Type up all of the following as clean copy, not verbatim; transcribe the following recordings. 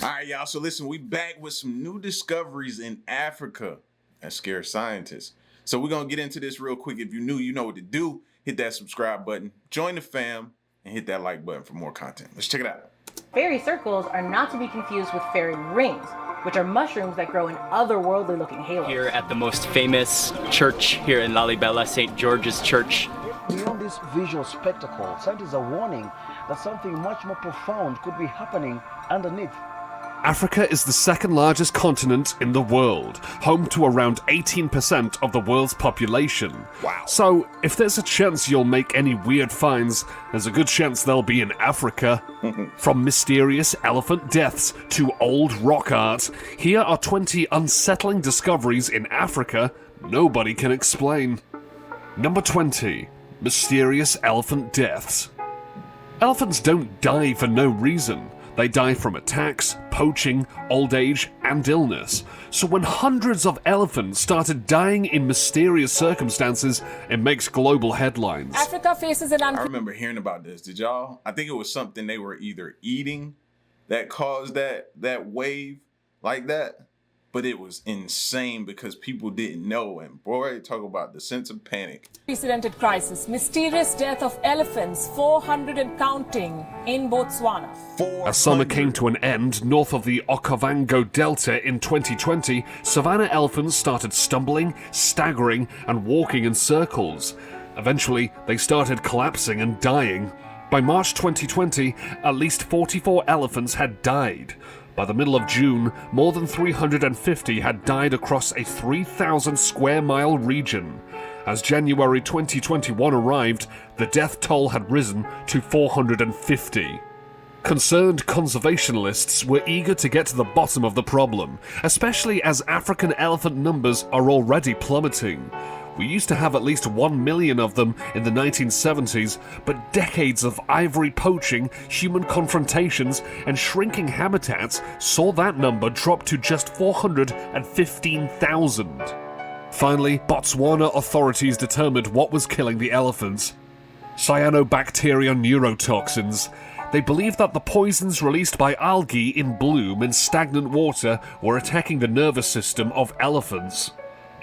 All right, y'all. So listen, we back with some new discoveries in Africa that scare scientists. So we're going to get into this real quick. If you're new, you know what to do. Hit that subscribe button, join the fam, and hit that like button for more content. Let's check it out. Fairy circles are not to be confused with fairy rings, which are mushrooms that grow in otherworldly looking halos. Here at the most famous church here in Lalibela, St. George's Church. Beyond this visual spectacle, scientists are warning that something much more profound could be happening underneath. Africa is the second largest continent in the world, home to around 18% of the world's population. Wow. So, if there's a chance you'll make any weird finds, there's a good chance they'll be in Africa. From mysterious elephant deaths to old rock art, here are 20 unsettling discoveries in Africa nobody can explain. Number 20. Mysterious elephant deaths. Elephants don't die for no reason. They die from attacks, poaching, old age, and illness. So when hundreds of elephants started dying in mysterious circumstances, it makes global headlines. Africa faces an I remember hearing about this. Did y'all? I think it was something they were either eating that caused that wave like that. But it was insane because people didn't know. And boy, talk about the sense of panic. unprecedented crisis. Mysterious death of elephants, 400 and counting, in Botswana. As summer came to an end north of the Okavango Delta in 2020, savanna elephants started stumbling, staggering, and walking in circles. Eventually, they started collapsing and dying. By March 2020, at least 44 elephants had died. By the middle of June, more than 350 had died across a 3,000 square mile region. As January 2021 arrived, the death toll had risen to 450. Concerned conservationists were eager to get to the bottom of the problem, especially as African elephant numbers are already plummeting. We used to have at least 1 million of them in the 1970s, but decades of ivory poaching, human confrontations, and shrinking habitats saw that number drop to just 415,000. Finally, Botswana authorities determined what was killing the elephants: cyanobacteria neurotoxins. They believed that the poisons released by algae in bloom in stagnant water were attacking the nervous system of elephants.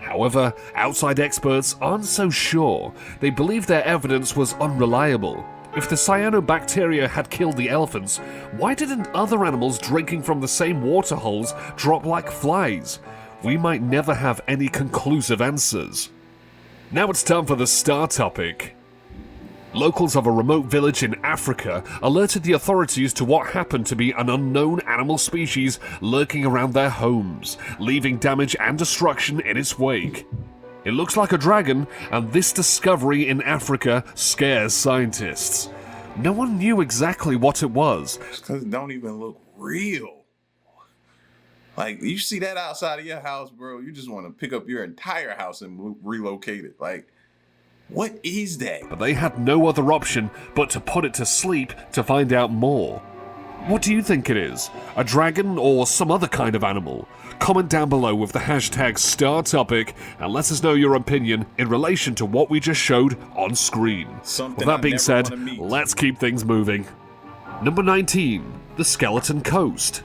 However, outside experts aren't so sure. They believe their evidence was unreliable. If the cyanobacteria had killed the elephants, why didn't other animals drinking from the same water holes drop like flies? We might never have any conclusive answers. Now it's time for the star topic. Locals of a remote village in Africa alerted the authorities to what happened to be an unknown animal species lurking around their homes, leaving damage and destruction in its wake. It looks like a dragon, and this discovery in Africa scares scientists. No one knew exactly what it was. Because it don't even look real. Like, you see that outside of your house, bro, you just want to pick up your entire house and relocate it. Like, what is that? But they had no other option but to put it to sleep to find out more. What do you think it is? A dragon or some other kind of animal? Comment down below with the hashtag StarTopic and let us know your opinion in relation to what we just showed on screen. With that being said, let's keep things moving. Number 19. The Skeleton Coast.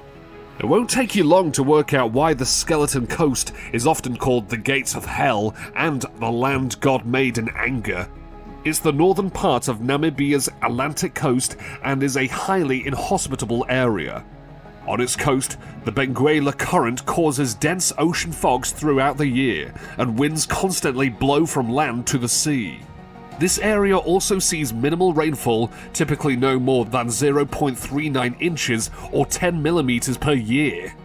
It won't take you long to work out why the Skeleton Coast is often called the Gates of Hell and the land God made in anger. It's the northern part of Namibia's Atlantic coast and is a highly inhospitable area. On its coast, the Benguela Current causes dense ocean fogs throughout the year, and winds constantly blow from land to the sea. This area also sees minimal rainfall, typically no more than 0.39 inches or 10 millimeters per year.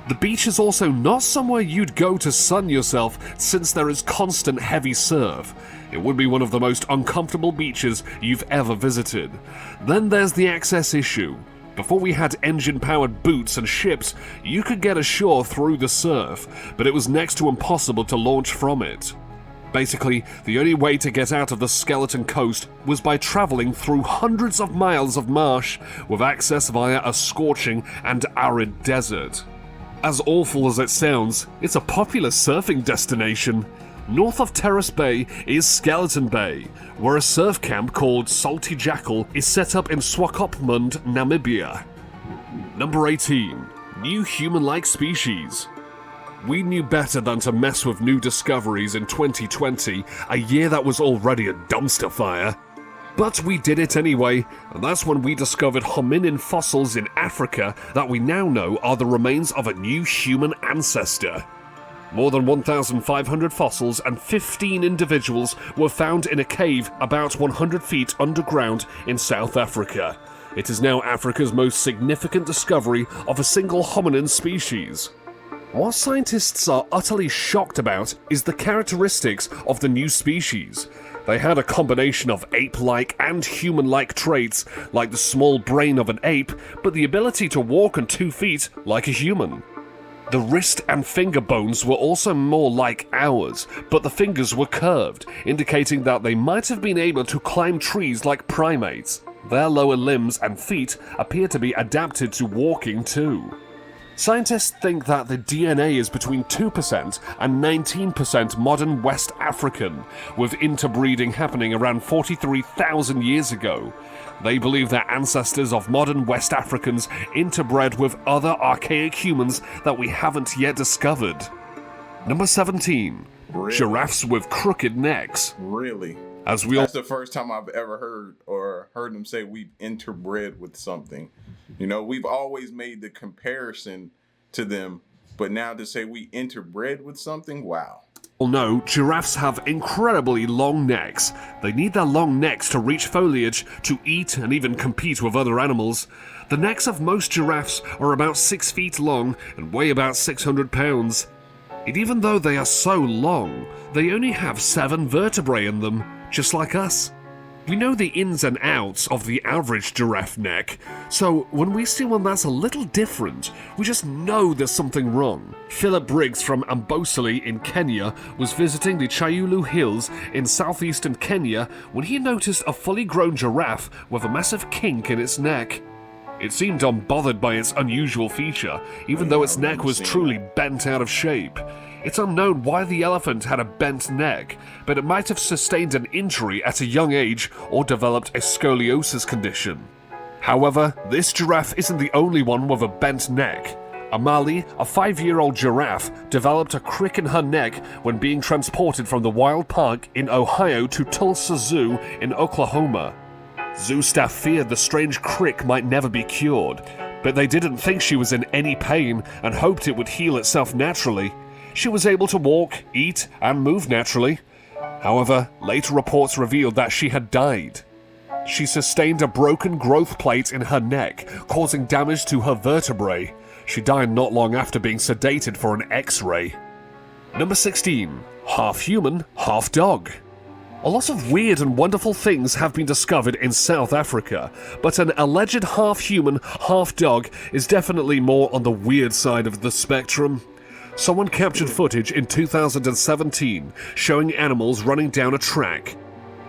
The beach is also not somewhere you'd go to sun yourself since there is constant heavy surf. It would be one of the most uncomfortable beaches you've ever visited. Then there's the access issue. Before we had engine-powered boats and ships, you could get ashore through the surf, but it was next to impossible to launch from it. Basically, the only way to get out of the Skeleton Coast was by traveling through hundreds of miles of marsh with access via a scorching and arid desert. As awful as it sounds, it's a popular surfing destination. North of Terrace Bay is Skeleton Bay, where a surf camp called Salty Jackal is set up in Swakopmund, Namibia. Number 18. New human-like species. We knew better than to mess with new discoveries in 2020, a year that was already a dumpster fire. But we did it anyway, and that's when we discovered hominin fossils in Africa that we now know are the remains of a new human ancestor. More than 1,500 fossils and 15 individuals were found in a cave about 100 feet underground in South Africa. It is now Africa's most significant discovery of a single hominin species. What scientists are utterly shocked about is the characteristics of the new species. They had a combination of ape-like and human-like traits, like the small brain of an ape, but the ability to walk on 2 feet like a human. The wrist and finger bones were also more like ours, but the fingers were curved, indicating that they might have been able to climb trees like primates. Their lower limbs and feet appear to be adapted to walking too. Scientists think that the DNA is between 2% and 19% modern West African, with interbreeding happening around 43,000 years ago. They believe that ancestors of modern West Africans interbred with other archaic humans that we haven't yet discovered. Number 17. Really? Giraffes with crooked necks. Really? As we all That's the first time I've ever heard them say we've interbred with something. You know, we've always made the comparison to them, but now to say we interbred with something, wow. know, giraffes have incredibly long necks. They need their long necks to reach foliage, to eat, and even compete with other animals. The necks of most giraffes are about 6 feet long and weigh about 600 pounds. And even though they are so long, they only have 7 vertebrae in them, just like us. We know the ins and outs of the average giraffe neck, so when we see one that's a little different, we just know there's something wrong. Philip Briggs from Amboseli in Kenya was visiting the Chayulu Hills in southeastern Kenya when he noticed a fully grown giraffe with a massive kink in its neck. It seemed unbothered by its unusual feature, even though its neck was truly bent out of shape. It's unknown why the elephant had a bent neck, but it might have sustained an injury at a young age or developed a scoliosis condition. However, this giraffe isn't the only one with a bent neck. Amali, a 5-year-old giraffe, developed a crick in her neck when being transported from the wild park in Ohio to Tulsa Zoo in Oklahoma. Zoo staff feared the strange crick might never be cured, but they didn't think she was in any pain and hoped it would heal itself naturally. She was able to walk, eat, and move naturally. However, later reports revealed that she had died. She sustained a broken growth plate in her neck, causing damage to her vertebrae. She died not long after being sedated for an X-ray. Number 16. Half human, half dog. A lot of weird and wonderful things have been discovered in South Africa, but an alleged half human, half dog is definitely more on the weird side of the spectrum. Someone captured footage in 2017 showing animals running down a track.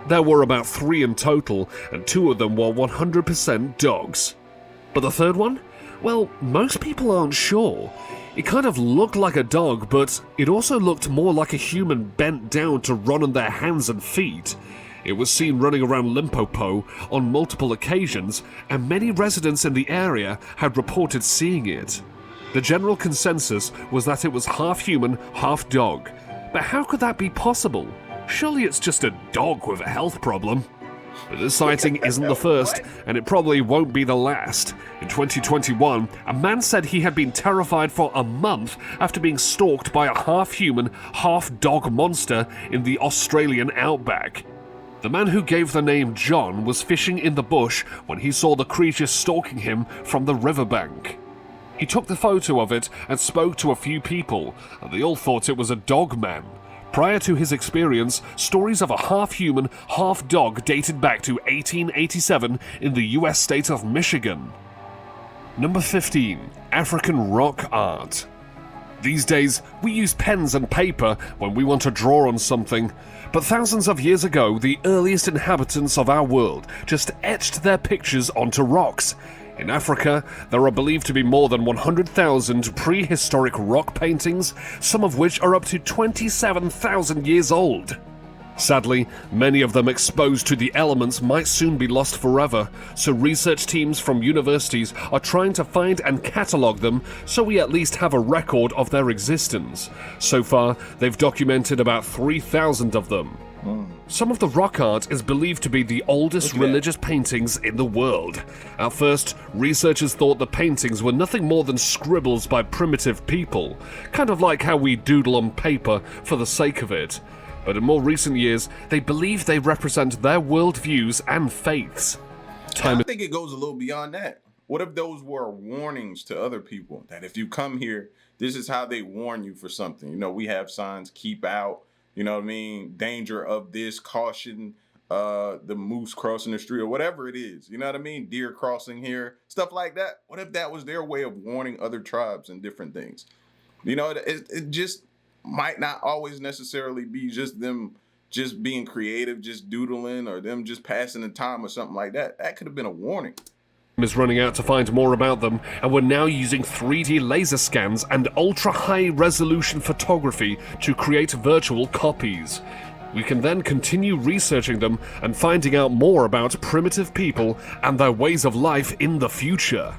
There were about 3 in total, and 2 of them were 100% dogs. But the third one? Well, most people aren't sure. It kind of looked like a dog, but it also looked more like a human bent down to run on their hands and feet. It was seen running around Limpopo on multiple occasions, and many residents in the area had reported seeing it. The general consensus was that it was half human, half dog. But how could that be possible? Surely it's just a dog with a health problem. But this sighting isn't the first, and it probably won't be the last. In 2021, a man said he had been terrified for a month after being stalked by a half-human, half-dog monster in the Australian outback. The man who gave the name John was fishing in the bush when he saw the creature stalking him from the riverbank. He took the photo of it and spoke to a few people, and they all thought it was a dog man. Prior to his experience, stories of a half-human, half-dog dated back to 1887 in the US state of Michigan. Number 15. African rock art. These days, we use pens and paper when we want to draw on something, but thousands of years ago, the earliest inhabitants of our world just etched their pictures onto rocks. In Africa, there are believed to be more than 100,000 prehistoric rock paintings, some of which are up to 27,000 years old. Sadly, many of them exposed to the elements might soon be lost forever, so research teams from universities are trying to find and catalogue them so we at least have a record of their existence. So far, they've documented about 3,000 of them. Some of the rock art is believed to be the oldest religious paintings in the world. At first, researchers thought the paintings were nothing more than scribbles by primitive people, kind of like how we doodle on paper for the sake of it. But in more recent years, they believe they represent their worldviews and faiths. I think it goes a little beyond that. What if those were warnings to other people that if you come here, this is how they warn you for something? You know, we have signs, keep out, you know what I mean? Danger of this, caution, the moose crossing the street or whatever it is. You know what I mean? Deer crossing here, stuff like that. What if that was their way of warning other tribes and different things? You know, it just might not always necessarily be just them just being creative, just doodling, or them just passing the time or something like that. That could have been a warning. Is running out to find more about them, and we're now using 3D laser scans and ultra-high resolution photography to create virtual copies. We can then continue researching them and finding out more about primitive people and their ways of life in the future.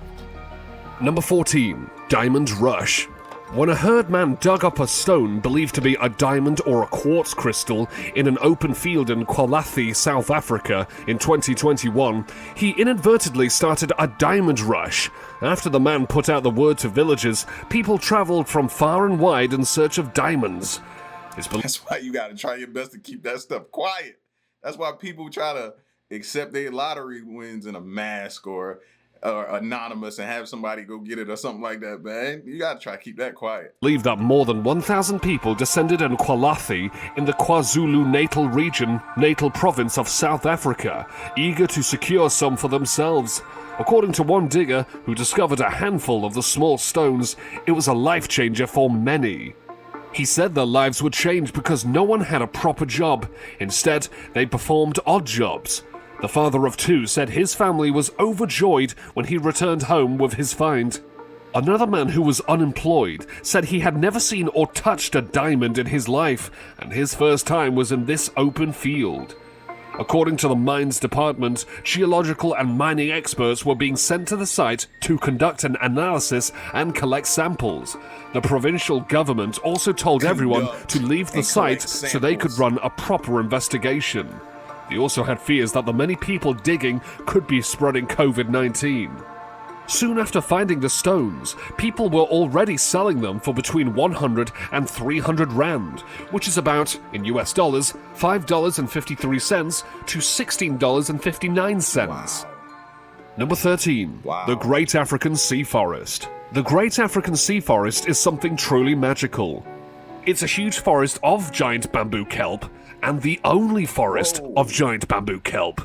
Number 14. Diamond Rush. When a herdman dug up a stone believed to be a diamond or a quartz crystal in an open field in Kwalathi, South Africa in 2021, he inadvertently started a diamond rush. After the man put out the word to villagers, people traveled from far and wide in search of diamonds. That's why you gotta try your best to keep that stuff quiet. That's why people try to accept their lottery wins in a mask or anonymous and have somebody go get it or something like that, man. You gotta try to keep that quiet. Believe that more than 1,000 people descended in Kwalathi in the KwaZulu-Natal province of South Africa, eager to secure some for themselves. According to one digger who discovered a handful of the small stones, it was a life changer for many. He said their lives would change because no one had a proper job. Instead, they performed odd jobs. The father of two said his family was overjoyed when he returned home with his find. Another man who was unemployed said he had never seen or touched a diamond in his life, and his first time was in this open field. According to the mines department, geological and mining experts were being sent to the site to conduct an analysis and collect samples. The provincial government also told everyone to leave the site so they could run a proper investigation. They also had fears that the many people digging could be spreading COVID-19. Soon after finding the stones, people were already selling them for between 100 and 300 rand, which is about, in US dollars, $5.53 to $16.59. Wow. Number 13. Wow. The Great African Sea Forest. The Great African Sea Forest is something truly magical. It's a huge forest of giant bamboo kelp, and the only forest of giant bamboo kelp.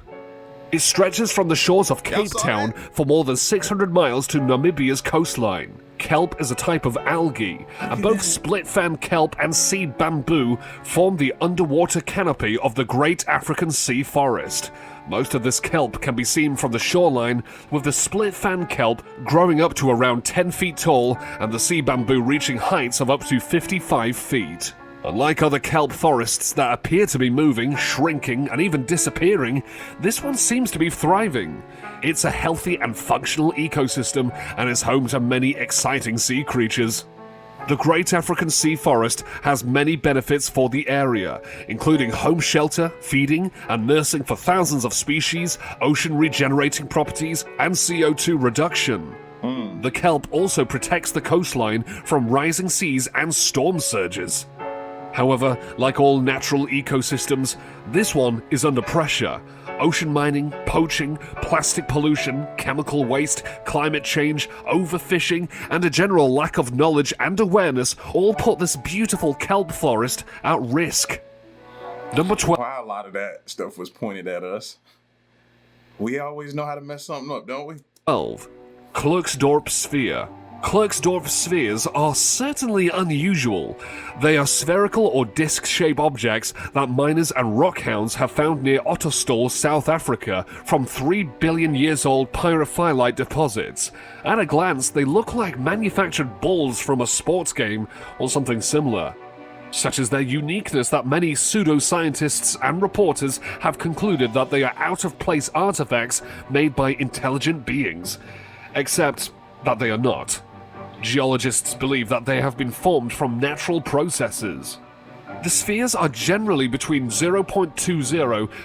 It stretches from the shores of Cape Town for more than 600 miles to Namibia's coastline. Kelp is a type of algae, and both split fan kelp and sea bamboo form the underwater canopy of the Great African Sea Forest. Most of this kelp can be seen from the shoreline, with the split fan kelp growing up to around 10 feet tall and the sea bamboo reaching heights of up to 55 feet. Unlike other kelp forests that appear to be moving, shrinking, and even disappearing, this one seems to be thriving. It's a healthy and functional ecosystem and is home to many exciting sea creatures. The Great African Sea Forest has many benefits for the area, including home shelter, feeding, and nursing for thousands of species, ocean regenerating properties, and CO2 reduction. The kelp also protects the coastline from rising seas and storm surges. However, like all natural ecosystems, this one is under pressure. Ocean mining, poaching, plastic pollution, chemical waste, climate change, overfishing, and a general lack of knowledge and awareness all put this beautiful kelp forest at risk. Number 12. Wow, a lot of that stuff was pointed at us. We always know how to mess something up, don't we? 12. Klerksdorp Sphere. Klerksdorp Spheres are certainly unusual. They are spherical or disc-shaped objects that miners and rockhounds have found near Ottosdal, South Africa, from 3 billion years old pyrophyllite deposits. At a glance, they look like manufactured balls from a sports game or something similar. Such is their uniqueness that many pseudoscientists and reporters have concluded that they are out-of-place artifacts made by intelligent beings. Except that they are not. Geologists believe that they have been formed from natural processes. The spheres are generally between 0.20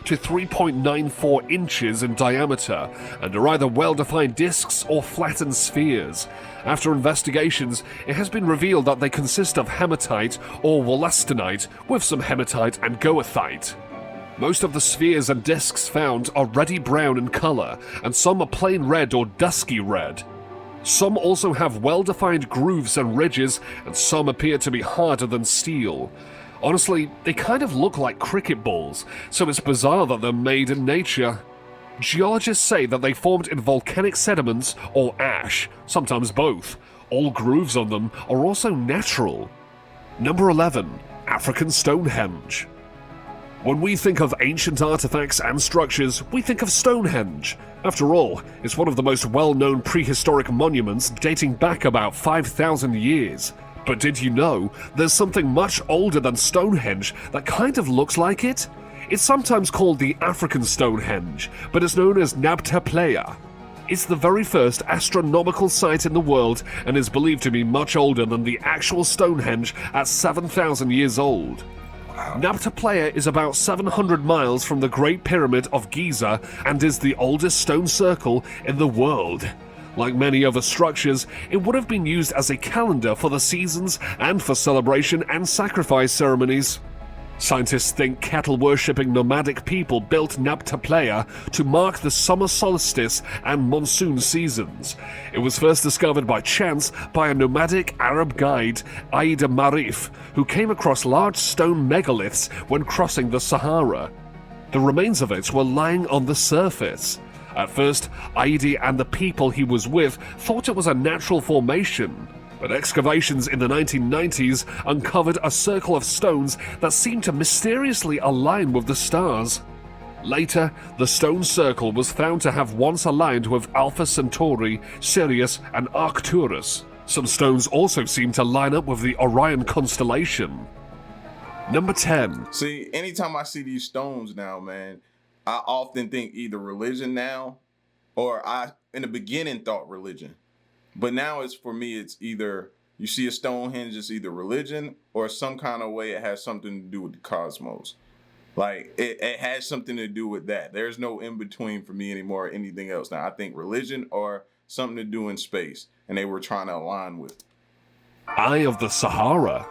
to 3.94 inches in diameter and are either well-defined discs or flattened spheres. After investigations, it has been revealed that they consist of hematite or wollastonite with some hematite and goethite. Most of the spheres and discs found are reddy brown in color, and some are plain red or dusky red. Some also have well-defined grooves and ridges, and some appear to be harder than steel. Honestly, they kind of look like cricket balls, so it's bizarre that they're made in nature. Geologists say that they formed in volcanic sediments or ash, sometimes both. All grooves on them are also natural. Number 11. African Stonehenge. When we think of ancient artifacts and structures, we think of Stonehenge. After all, it's one of the most well-known prehistoric monuments dating back about 5,000 years. But did you know there's something much older than Stonehenge that kind of looks like it? It's sometimes called the African Stonehenge, but it's known as Nabta Playa. It's the very first astronomical site in the world and is believed to be much older than the actual Stonehenge at 7,000 years old. Nabta Playa is about 700 miles from the Great Pyramid of Giza and is the oldest stone circle in the world. Like many other structures, it would have been used as a calendar for the seasons and for celebration and sacrifice ceremonies. Scientists think cattle-worshipping nomadic people built Nabta Playa to mark the summer solstice and monsoon seasons. It was first discovered by chance by a nomadic Arab guide, Aida Marif, who came across large stone megaliths when crossing the Sahara. The remains of it were lying on the surface. At first, Aidi and the people he was with thought it was a natural formation, but excavations in the 1990s uncovered a circle of stones that seemed to mysteriously align with the stars. Later, the stone circle was found to have once aligned with Alpha Centauri, Sirius, and Arcturus. Some stones also seem to line up with the Orion constellation. Number 10. See, anytime I see these stones now, man, I often think either religion now, or I, in the beginning, thought religion. But now for me, it's either, you see a Stonehenge, it's either religion or some kind of way it has something to do with the cosmos. Like, it has something to do with that. There's no in-between for me anymore or anything else. Now, I think religion or something to do in space, and they were trying to align with. Eye of the Sahara.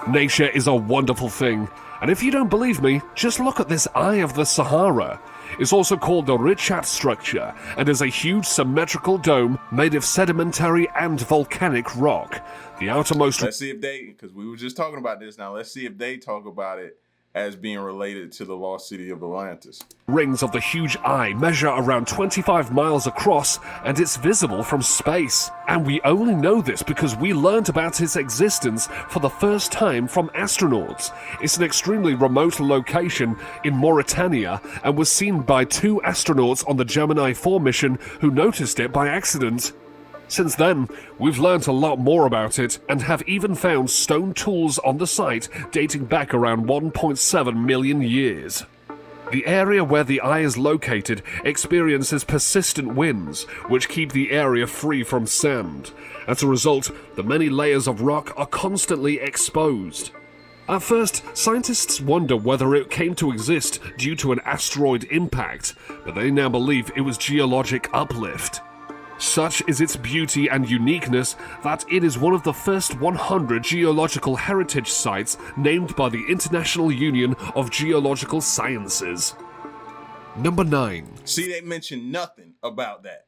Nature is a wonderful thing, and if you don't believe me, just look at this Eye of the Sahara. It's also called the Richat structure, and is a huge symmetrical dome made of sedimentary and volcanic rock. The outermost... Let's see if they, because we were just talking about this now, let's see if they talk about it as being related to the lost city of Atlantis. Rings of the huge eye measure around 25 miles across, and it's visible from space. And we only know this because we learned about its existence for the first time from astronauts. It's an extremely remote location in Mauritania and was seen by 2 astronauts on the Gemini 4 mission who noticed it by accident. Since then, we've learnt a lot more about it and have even found stone tools on the site dating back around 1.7 million years. The area where the eye is located experiences persistent winds, which keep the area free from sand. As a result, the many layers of rock are constantly exposed. At first, scientists wonder whether it came to exist due to an asteroid impact, but they now believe it was geologic uplift. Such is its beauty and uniqueness that it is one of the first 100 geological heritage sites named by the International Union of Geological Sciences. Number 9. See, they mention nothing about that.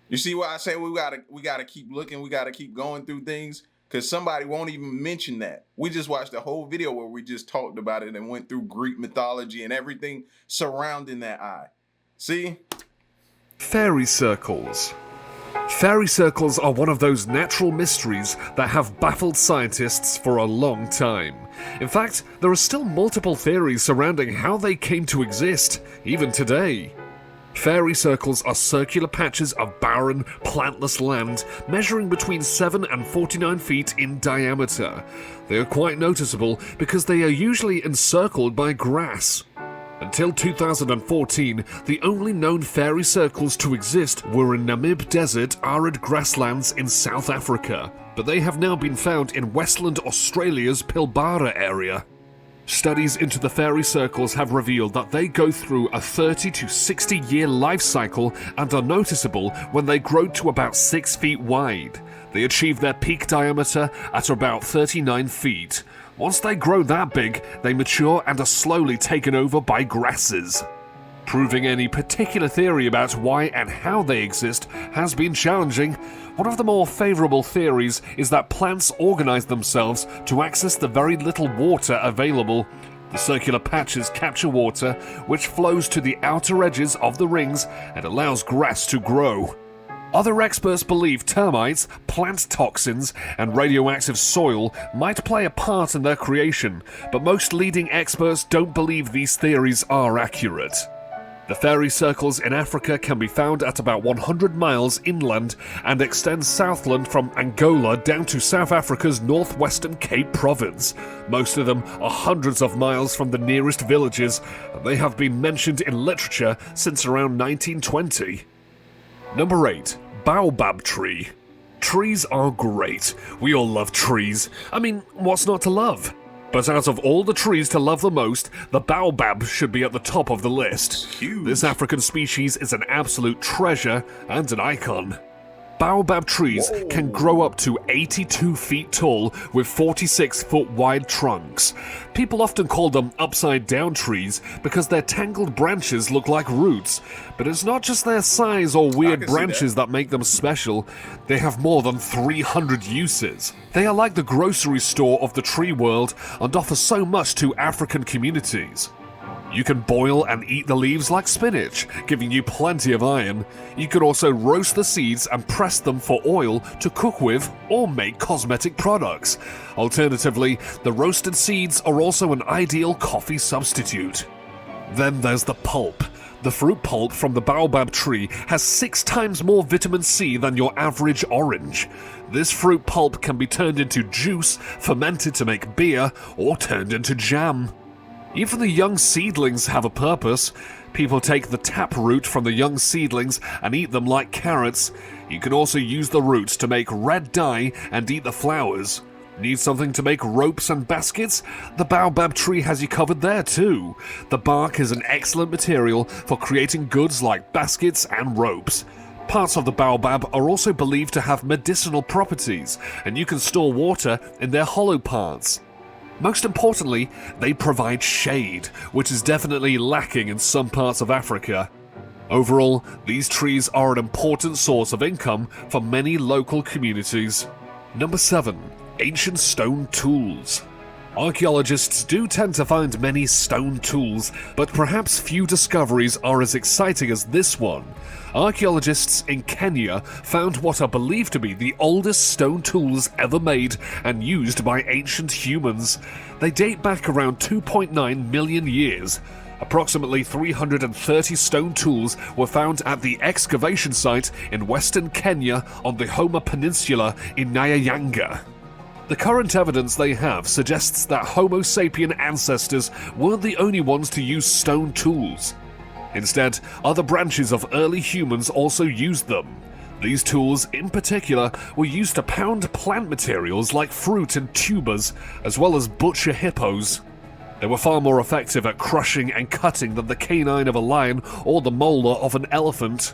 You see why I say we gotta keep looking, we gotta keep going through things? Because somebody won't even mention that. We just watched a whole video where we just talked about it and went through Greek mythology and everything surrounding that eye. See? Fairy circles. Fairy circles are one of those natural mysteries that have baffled scientists for a long time. In fact, there are still multiple theories surrounding how they came to exist, even today. Fairy circles are circular patches of barren, plantless land measuring between 7 and 49 feet in diameter. They are quite noticeable because they are usually encircled by grass. Until 2014, the only known fairy circles to exist were in Namib Desert arid grasslands in South Africa, but they have now been found in Westland Australia's Pilbara area. Studies into the fairy circles have revealed that they go through a 30 to 60 year life cycle and are noticeable when they grow to about 6 feet wide. They achieve their peak diameter at about 39 feet. Once they grow that big, they mature and are slowly taken over by grasses. Proving any particular theory about why and how they exist has been challenging. One of the more favourable theories is that plants organise themselves to access the very little water available. The circular patches capture water, which flows to the outer edges of the rings and allows grass to grow. Other experts believe termites, plant toxins, and radioactive soil might play a part in their creation, but most leading experts don't believe these theories are accurate. The fairy circles in Africa can be found at about 100 miles inland and extend southland from Angola down to South Africa's northwestern Cape Province. Most of them are hundreds of miles from the nearest villages, and they have been mentioned in literature since around 1920. Number 8. Baobab Tree. Trees are great. We all love trees. I mean, what's not to love? But out of all the trees to love the most, the baobab should be at the top of the list. Huge. This African species is an absolute treasure and an icon. Baobab trees can grow up to 82 feet tall with 46-foot wide trunks. People often call them upside-down trees because their tangled branches look like roots. But it's not just their size or weird branches that make them special. They have more than 300 uses. They are like the grocery store of the tree world and offer so much to African communities. You can boil and eat the leaves like spinach, giving you plenty of iron. You can also roast the seeds and press them for oil to cook with or make cosmetic products. Alternatively, the roasted seeds are also an ideal coffee substitute. Then there's the pulp. The fruit pulp from the baobab tree has 6 times more vitamin C than your average orange. This fruit pulp can be turned into juice, fermented to make beer, or turned into jam. Even the young seedlings have a purpose. People take the tap root from the young seedlings and eat them like carrots. You can also use the roots to make red dye and eat the flowers. Need something to make ropes and baskets? The baobab tree has you covered there too. The bark is an excellent material for creating goods like baskets and ropes. Parts of the baobab are also believed to have medicinal properties, and you can store water in their hollow parts. Most importantly, they provide shade, which is definitely lacking in some parts of Africa. Overall, these trees are an important source of income for many local communities. Number 7. Ancient stone tools. Archaeologists do tend to find many stone tools, but perhaps few discoveries are as exciting as this one. Archaeologists in Kenya found what are believed to be the oldest stone tools ever made and used by ancient humans. They date back around 2.9 million years. Approximately 330 stone tools were found at the excavation site in western Kenya on the Homer Peninsula in Nyayanga. The current evidence they have suggests that Homo sapien ancestors weren't the only ones to use stone tools. Instead, other branches of early humans also used them. These tools, in particular, were used to pound plant materials like fruit and tubers, as well as butcher hippos. They were far more effective at crushing and cutting than the canine of a lion or the molar of an elephant.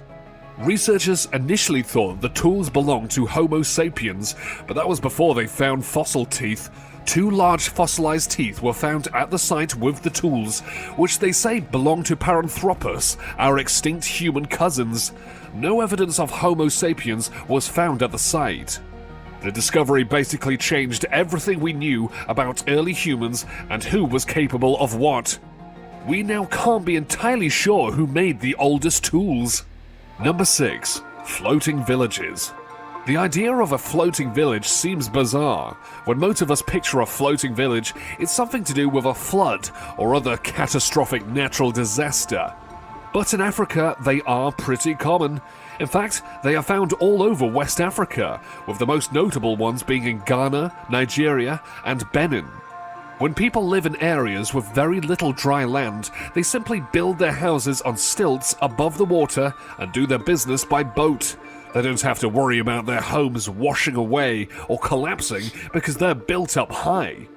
Researchers initially thought the tools belonged to Homo sapiens, but that was before they found fossil teeth. 2 large fossilized teeth were found at the site with the tools, which they say belong to Paranthropus, our extinct human cousins. No evidence of Homo sapiens was found at the site. The discovery basically changed everything we knew about early humans and who was capable of what. We now can't be entirely sure who made the oldest tools. Number 6. Floating villages. The idea of a floating village seems bizarre. When most of us picture a floating village, it's something to do with a flood or other catastrophic natural disaster. But in Africa, they are pretty common. In fact, they are found all over West Africa, with the most notable ones being in Ghana, Nigeria, and Benin. When people live in areas with very little dry land, they simply build their houses on stilts above the water and do their business by boat. They don't have to worry about their homes washing away or collapsing because they're built up high.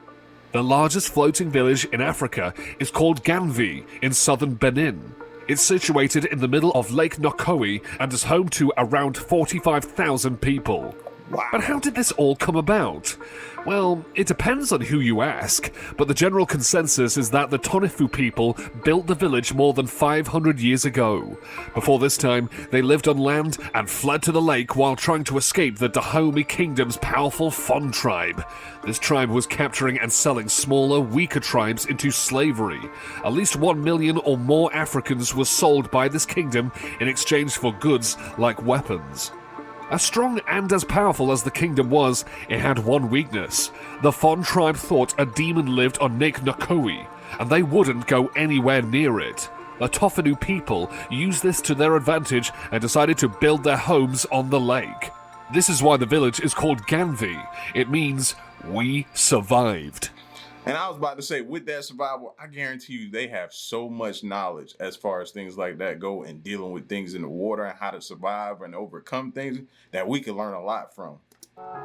The largest floating village in Africa is called Ganvi in southern Benin. It's situated in the middle of Lake Nkowi and is home to around 45,000 people. Wow. But how did this all come about? Well, it depends on who you ask, but the general consensus is that the Tonifu people built the village more than 500 years ago. Before this time, they lived on land and fled to the lake while trying to escape the Dahomey Kingdom's powerful Fon tribe. This tribe was capturing and selling smaller, weaker tribes into slavery. At least 1 million or more Africans were sold by this kingdom in exchange for goods like weapons. As strong and as powerful as the kingdom was, it had one weakness. The Fon tribe thought a demon lived on Lake Nkowi, and they wouldn't go anywhere near it. The Tofanu people used this to their advantage and decided to build their homes on the lake. This is why the village is called Ganvi. It means, we survived. And I was about to say, with that survival, I guarantee you they have so much knowledge as far as things like that go and dealing with things in the water and how to survive and overcome things that we can learn a lot from.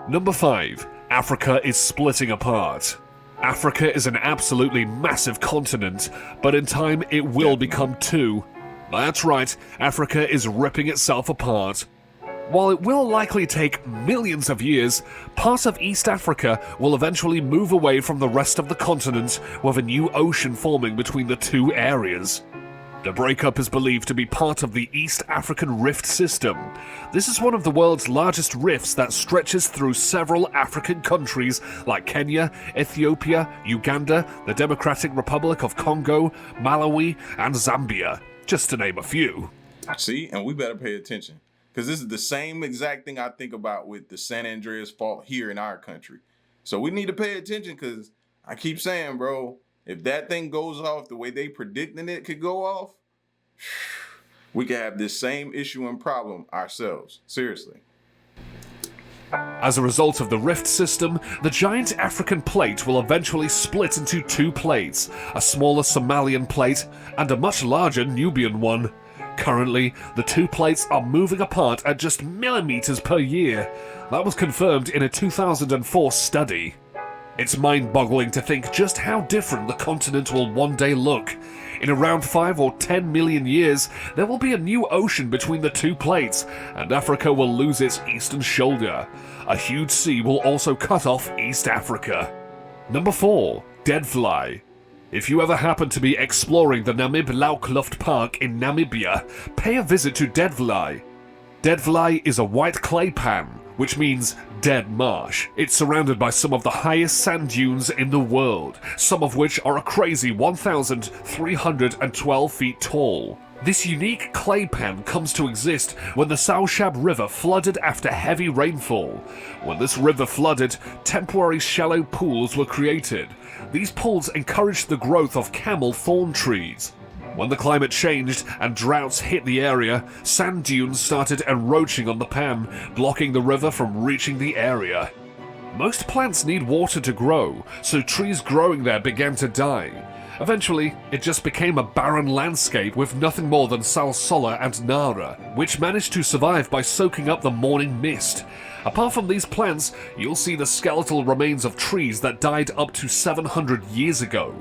Number 5. Africa is splitting apart. Africa is an absolutely massive continent, but in time it will become two. That's right, Africa is ripping itself apart. While it will likely take millions of years, part of East Africa will eventually move away from the rest of the continent, with a new ocean forming between the two areas. The breakup is believed to be part of the East African Rift System. This is one of the world's largest rifts that stretches through several African countries like Kenya, Ethiopia, Uganda, the Democratic Republic of Congo, Malawi, and Zambia, just to name a few. See, and we better pay attention. Because this is the same exact thing I think about with the San Andreas Fault here in our country. So we need to pay attention because I keep saying, bro, if that thing goes off the way they predicting it could go off, we could have this same issue and problem ourselves. Seriously. As a result of the rift system, the giant African plate will eventually split into two plates, a smaller Somalian plate and a much larger Nubian one. Currently, the two plates are moving apart at just millimeters per year. That was confirmed in a 2004 study. It's mind-boggling to think just how different the continent will one day look. In around 5 or 10 million years, there will be a new ocean between the two plates, and Africa will lose its eastern shoulder. A huge sea will also cut off East Africa. Number 4. Deadfly. If you ever happen to be exploring the Namib Laukluft Park in Namibia, pay a visit to Deadfly. Deadfly is a white clay pan, which means dead marsh. It's surrounded by some of the highest sand dunes in the world, some of which are a crazy 1,312 feet tall. This unique clay pan comes to exist when the Saushab River flooded after heavy rainfall. When this river flooded, temporary shallow pools were created. These pools encouraged the growth of camel thorn trees. When the climate changed and droughts hit the area, sand dunes started encroaching on the pan, blocking the river from reaching the area. Most plants need water to grow, so trees growing there began to die. Eventually, it just became a barren landscape with nothing more than salsola and nara, which managed to survive by soaking up the morning mist. Apart from these plants, you'll see the skeletal remains of trees that died up to 700 years ago.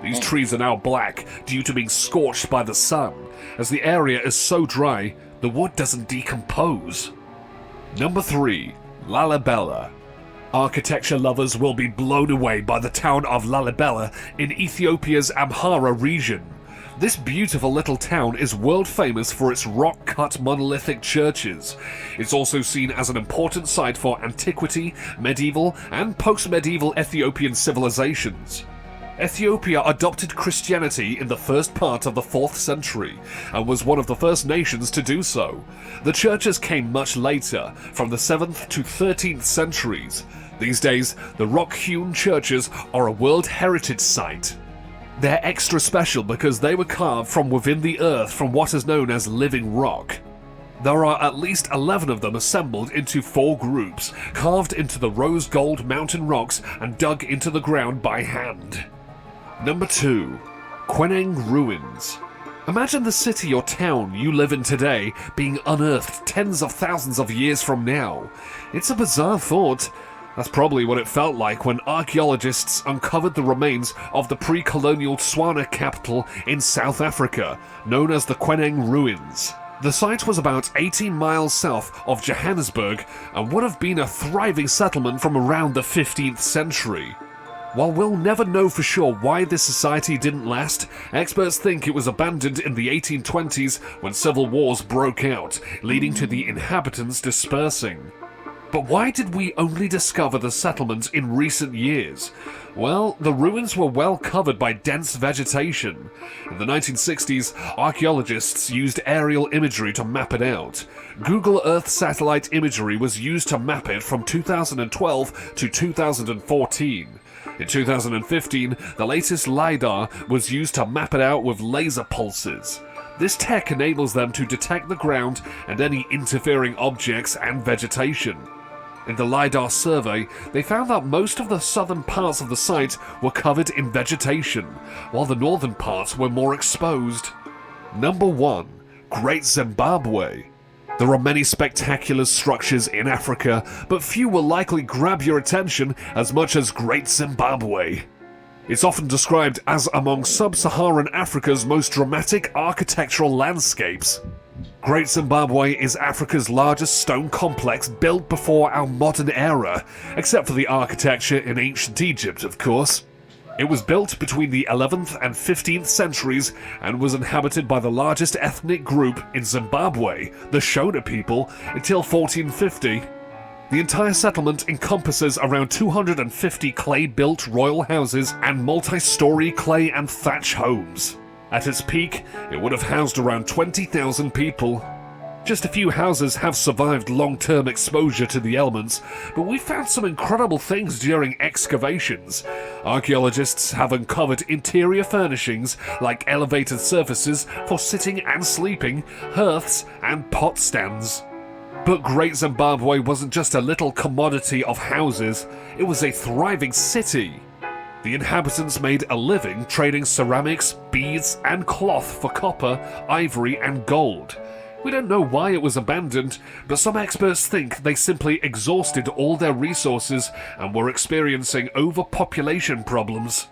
These trees are now black due to being scorched by the sun. As the area is so dry, the wood doesn't decompose. Number 3. Lalibela. Architecture lovers will be blown away by the town of Lalibela in Ethiopia's Amhara region. This beautiful little town is world famous for its rock-cut monolithic churches. It's also seen as an important site for antiquity, medieval, and post-medieval Ethiopian civilizations. Ethiopia adopted Christianity in the first part of the 4th century and was one of the first nations to do so. The churches came much later, from the 7th to 13th centuries. These days, the rock-hewn churches are a World Heritage Site. They're extra special because they were carved from within the earth from what is known as living rock. There are at least 11 of them assembled into 4 groups, carved into the rose gold mountain rocks and dug into the ground by hand. Number 2. Qunu Ruins. Imagine the city or town you live in today being unearthed tens of thousands of years from now. It's a bizarre thought. That's probably what it felt like when archaeologists uncovered the remains of the pre-colonial Tswana capital in South Africa, known as the Qunu Ruins. The site was about 18 miles south of Johannesburg and would have been a thriving settlement from around the 15th century. While we'll never know for sure why this society didn't last, experts think it was abandoned in the 1820s when civil wars broke out, leading to the inhabitants dispersing. But why did we only discover the settlement in recent years? Well, the ruins were well covered by dense vegetation. In the 1960s, archaeologists used aerial imagery to map it out. Google Earth satellite imagery was used to map it from 2012 to 2014. In 2015, the latest LiDAR was used to map it out with laser pulses. This tech enables them to detect the ground and any interfering objects and vegetation. In the LiDAR survey, they found that most of the southern parts of the site were covered in vegetation, while the northern parts were more exposed. Number 1. Great Zimbabwe. There are many spectacular structures in Africa, but few will likely grab your attention as much as Great Zimbabwe. It's often described as among sub-Saharan Africa's most dramatic architectural landscapes. Great Zimbabwe is Africa's largest stone complex built before our modern era, except for the architecture in ancient Egypt, of course. It was built between the 11th and 15th centuries and was inhabited by the largest ethnic group in Zimbabwe, the Shona people, until 1450. The entire settlement encompasses around 250 clay-built royal houses and multi-story clay and thatch homes. At its peak, it would have housed around 20,000 people. Just a few houses have survived long-term exposure to the elements, but we found some incredible things during excavations. Archaeologists have uncovered interior furnishings like elevated surfaces for sitting and sleeping, hearths, and pot stands. But Great Zimbabwe wasn't just a little commodity of houses, it was a thriving city. The inhabitants made a living trading ceramics, beads, and cloth for copper, ivory, and gold. We don't know why it was abandoned, but some experts think they simply exhausted all their resources and were experiencing overpopulation problems.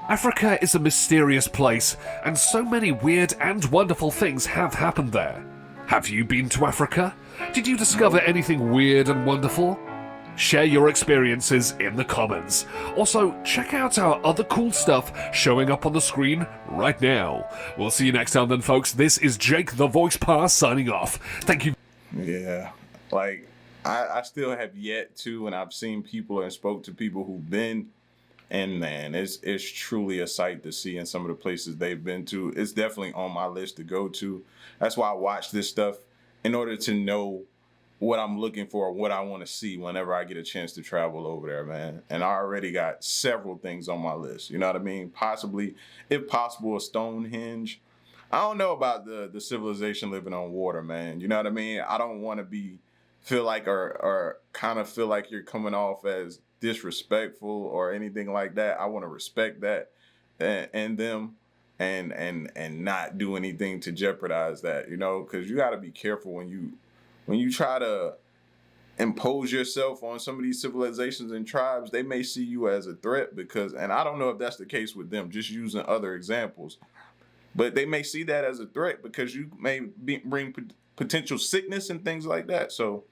Africa is a mysterious place, and so many weird and wonderful things have happened there. Have you been to Africa? Did you discover anything weird and wonderful? Share your experiences in the comments. Also, check out our other cool stuff showing up on the screen right now. We'll see you next time then, folks. This is Jake the Voice Pass signing off. Thank you. Yeah, like I still have yet to, and I've seen people and spoke to people who've been, and man, it's truly a sight to see in some of the places they've been to. It's definitely on my list to go to. That's why I watch this stuff, in order to know what I'm looking for, what I want to see whenever I get a chance to travel over there, man. And I already got several things on my list. You know what I mean? Possibly, if possible, a Stonehenge. I don't know about the civilization living on water, man. You know what I mean? I don't want to feel like you're coming off as disrespectful or anything like that. I want to respect that and them and not do anything to jeopardize that, you know, because you got to be careful when you try to impose yourself on some of these civilizations and tribes. They may see you as a threat and I don't know if that's the case with them, just using other examples, but they may see that as a threat because you may bring potential sickness and things like that. So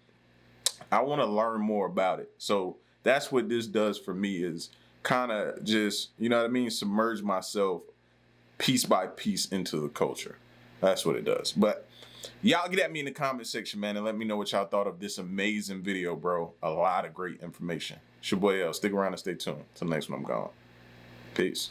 I want to learn more about it. So that's what this does for me, is kind of just, you know what I mean, submerge myself piece by piece into the culture. That's what it does. But y'all get at me in the comment section, man, and let me know what y'all thought of this amazing video, bro. A lot of great information. It's your boy L. Stick around and stay tuned. Till next one, I'm gone. Peace.